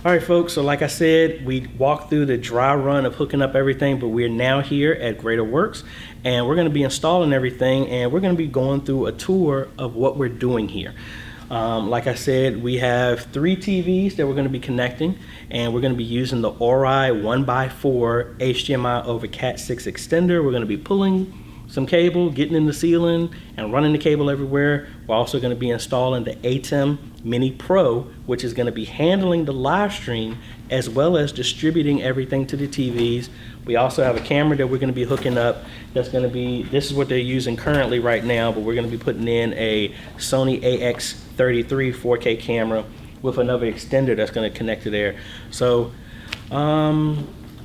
All right, folks, so like I said, we walked through the dry run of hooking up everything, but we're now here at Greater Works, and we're going to be installing everything, and we're going to be going through a tour of what we're doing here. Like I said, we have 3 TVs that we're going to be connecting, and we're going to be using the Ori 1x4 HDMI over Cat6 extender. We're going to be pulling some cable, getting in the ceiling, and running the cable everywhere. We're also going to be installing the ATEM Mini Pro, which is going to be handling the live stream as well as distributing everything to the TVs. We also have a camera that we're going to be hooking up. That's going to be, this is what they're using currently right now, but we're going to be putting in a Sony AX33 4K camera with another extender that's going to connect to there. So,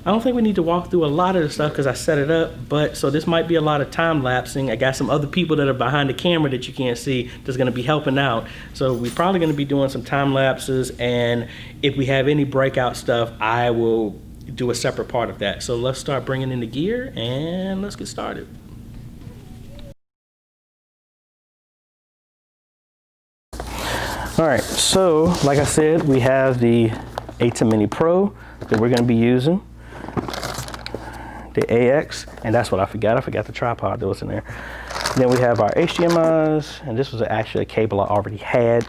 I don't think we need to walk through a lot of the stuff because I set it up, but so this might be a lot of time lapsing. I got some other people that are behind the camera that you can't see that's going to be helping out. So we're probably going to be doing some time lapses, and if we have any breakout stuff, I will do a separate part of that. So let's start bringing in the gear and let's get started. All right, so like I said, we have the ATEM Mini Pro that we're going to be using. The AX, and that's what I forgot the tripod that was in there. Then we have our HDMIs, and this was actually a cable I already had,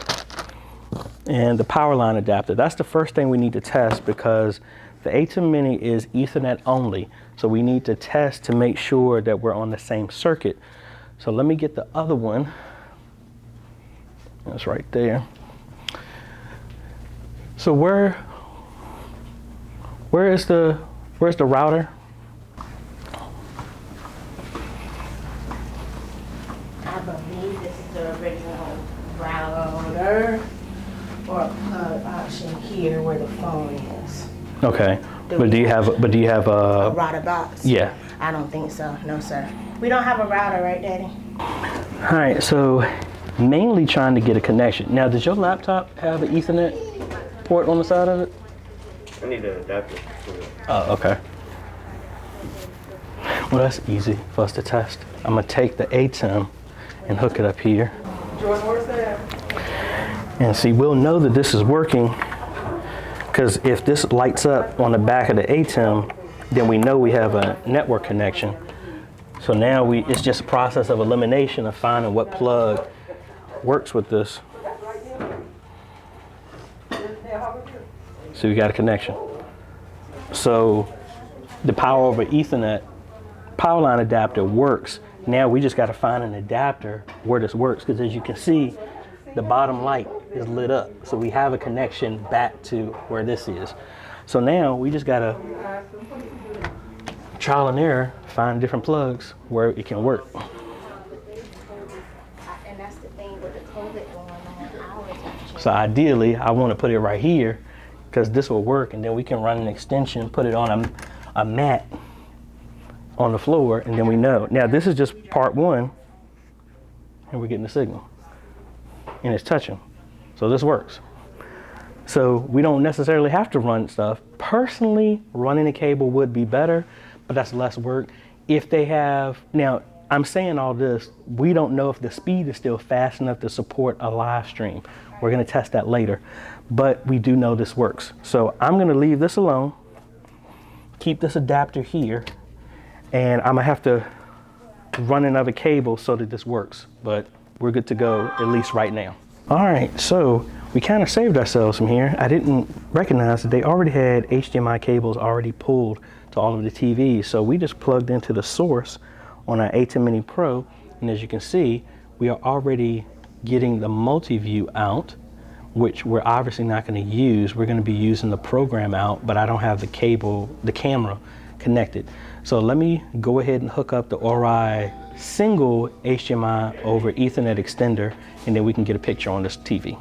and the power line adapter. That's the first thing we need to test because the ATEM Mini is Ethernet only, so we need to test to make sure that we're on the same circuit. So let me get the other one. That's right there. So where's the router? I believe this is the original router or a plug option here where the phone is. Okay, but do you have a router box? Yeah. I don't think so. No, sir. We don't have a router, right, Daddy? All right, so mainly trying to get a connection. Now, does your laptop have an Ethernet port on the side of it? I need an adapter for it. Oh, okay. Well, that's easy for us to test. I'm gonna take the ATEM and hook it up here. Jordan, where's that? And see, we'll know that this is working because if this lights up on the back of the ATEM, then we know we have a network connection. So now it's just a process of elimination of finding what plug works with this. So we got a connection. So the power over Ethernet power line adapter works. Now we just got to find an adapter where this works, because as you can see, the bottom light is lit up. So we have a connection back to where this is. So now we just got to trial and error, find different plugs where it can work. And that's the thing with the COVID going on. So ideally, I want to put it right here because this will work, and then we can run an extension, put it on a mat on the floor, and then we know. Now this is just part 1, and we're getting the signal, and it's touching. So this works. So we don't necessarily have to run stuff. Personally, running a cable would be better, but that's less work. If they have, now I'm saying all this, we don't know if the speed is still fast enough to support a live stream. We're gonna test that later, but we do know this works. So I'm gonna leave this alone, keep this adapter here, and I'm gonna have to run another cable so that this works, but we're good to go, at least right now. All right, so we kind of saved ourselves from here. I didn't recognize that they already had HDMI cables already pulled to all of the TVs. So we just plugged into the source on our ATEM Mini Pro, and as you can see, we are already getting the multi-view out, which we're obviously not going to use. We're going to be using the program out, but I don't have the camera connected. So let me go ahead and hook up the Ori single HDMI over Ethernet extender, and then we can get a picture on this TV.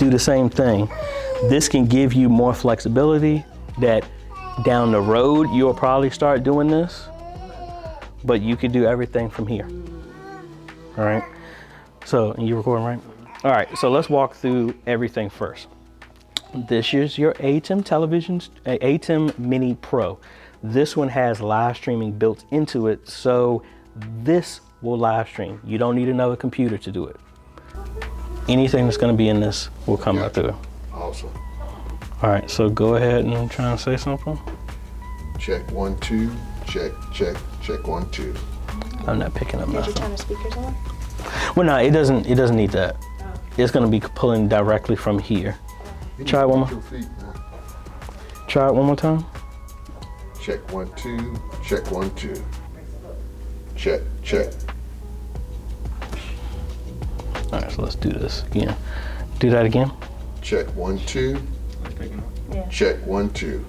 do the same thing. This can give you more flexibility that down the road, you'll probably start doing this, but you can do everything from here. All right. So, and you recording, right? All right. So let's walk through everything first. This is your ATEM television, ATEM Mini Pro. This one has live streaming built into it, so this will live stream. You don't need another computer to do it. Anything that's going to be in this will come right through. Awesome. All right, so go ahead and try and say something. Check 1 2. Check 1 2. I'm not picking up Did you nothing. turn the speakers on? Well, no, it doesn't need that. It's going to be pulling directly from here. Try it one more. Try it one more time. Check 1 2. Check 1 2. Check. All right, so let's do this again. Do that again. Check 1 2. Yeah. Check 1 2.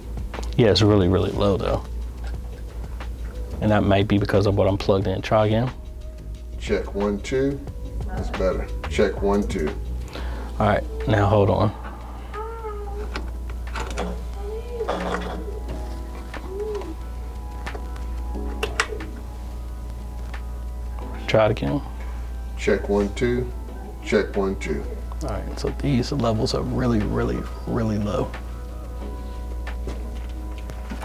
Yeah, it's really, really low though. And that might be because of what I'm plugged in. Try again. Check 1 2. That's better. Check 1 2. All right, now hold on. Try it again. Check 1 2. Check 1 2. All right, so these levels are really, really, really low.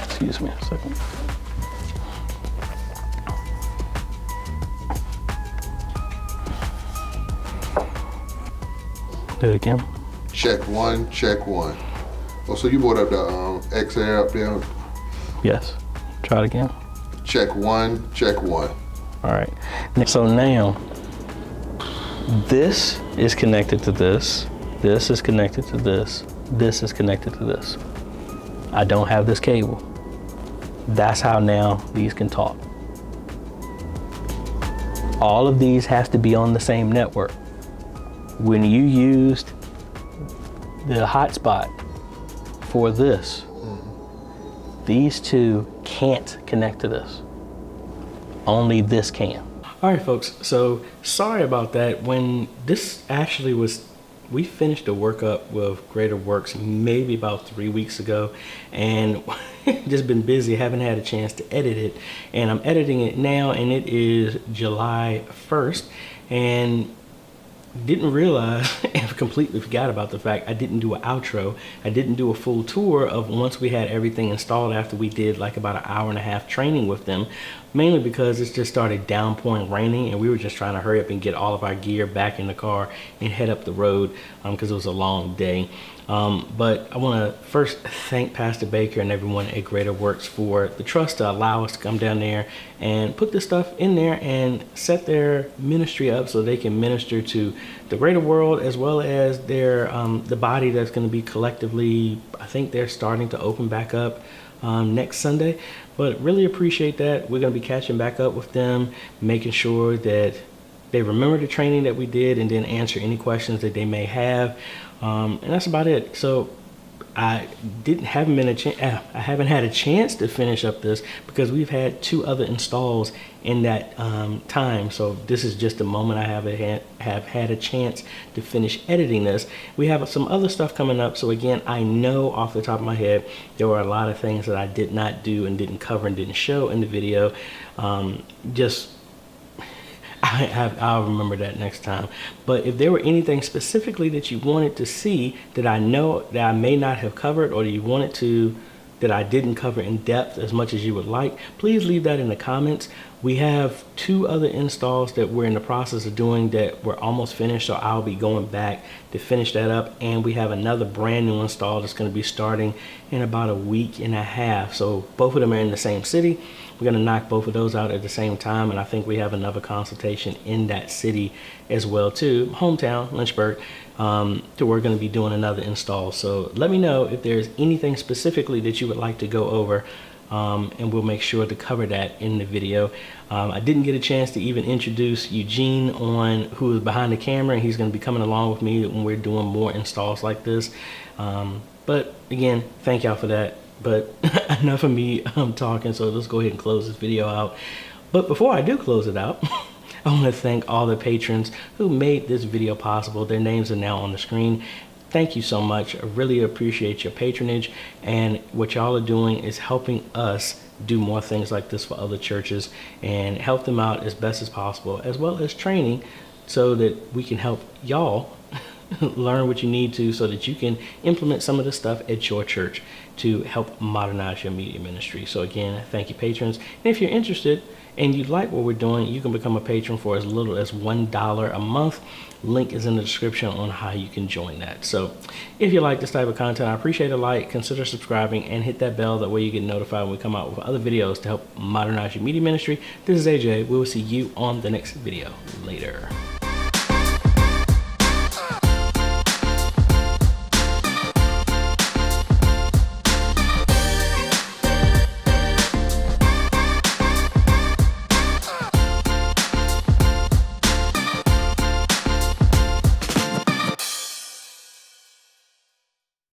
Excuse me a second. Do it again. Check 1. Check 1. Oh, so you brought up the X-Air up there? Yes. Try it again. Check 1. Check 1. All right. So now, this is connected to this. This is connected to this. This is connected to this. I don't have this cable. That's how now these can talk. All of these has to be on the same network. When you used the hotspot for this, these two can't connect to this. Only this can. All right, folks, so sorry about that. When this actually was, we finished a workup with Greater Works maybe about 3 weeks ago, and just been busy, haven't had a chance to edit it. And I'm editing it now, and it is July 1st, and didn't realize and completely forgot about the fact I didn't do an outro. I didn't do a full tour of once we had everything installed after we did like about an hour and a half training with them, mainly because it just started downpouring raining and we were just trying to hurry up and get all of our gear back in the car and head up the road because it was a long day. But I want to first thank Pastor Baker and everyone at Greater Works for the trust to allow us to come down there and put this stuff in there and set their ministry up so they can minister to the greater world as well as their the body that's going to be collectively, I think they're starting to open back up next Sunday. But really appreciate that. We're going to be catching back up with them, making sure that they remember the training that we did and then answer any questions that they may have. And that's about it. So I haven't had a chance to finish up this because we've had 2 other installs in that time. So this is just the moment I have had a chance to finish editing this. We have some other stuff coming up. So again, I know off the top of my head, there were a lot of things that I did not do and didn't cover and didn't show in the video. I'll remember that next time. But if there were anything specifically that you wanted to see that I know that I may not have covered or you wanted to that I didn't cover in depth as much as you would like, please leave that in the comments. We have 2 other installs that we're in the process of doing that we're almost finished, so I'll be going back to finish that up. And we have another brand new install that's going to be starting in about a week and a half. So both of them are in the same city. We're going to knock both of those out at the same time, and I think we have another consultation in that city as well too, hometown, Lynchburg, to we're going to be doing another install. So let me know if there's anything specifically that you would like to go over, and we'll make sure to cover that in the video. I didn't get a chance to even introduce Eugene on who is behind the camera, and he's going to be coming along with me when we're doing more installs like this. But again, thank y'all for that. But enough of me talking, so let's go ahead and close this video out. But before I do close it out, I want to thank all the patrons who made this video possible. Their names are now on the screen. thank you so much. I really appreciate your patronage, and what y'all are doing is helping us do more things like this for other churches and help them out as best as possible, as well as training so that we can help y'all learn what you need to so that you can implement some of this stuff at your church to help modernize your media ministry. So again, thank you, patrons. And if you're interested and you like what we're doing, you can become a patron for as little as $1 a month. Link is in the description on how you can join that. So if you like this type of content, I appreciate a like, consider subscribing, and hit that bell. That way you get notified when we come out with other videos to help modernize your media ministry. This is AJ. We will see you on the next video. Later.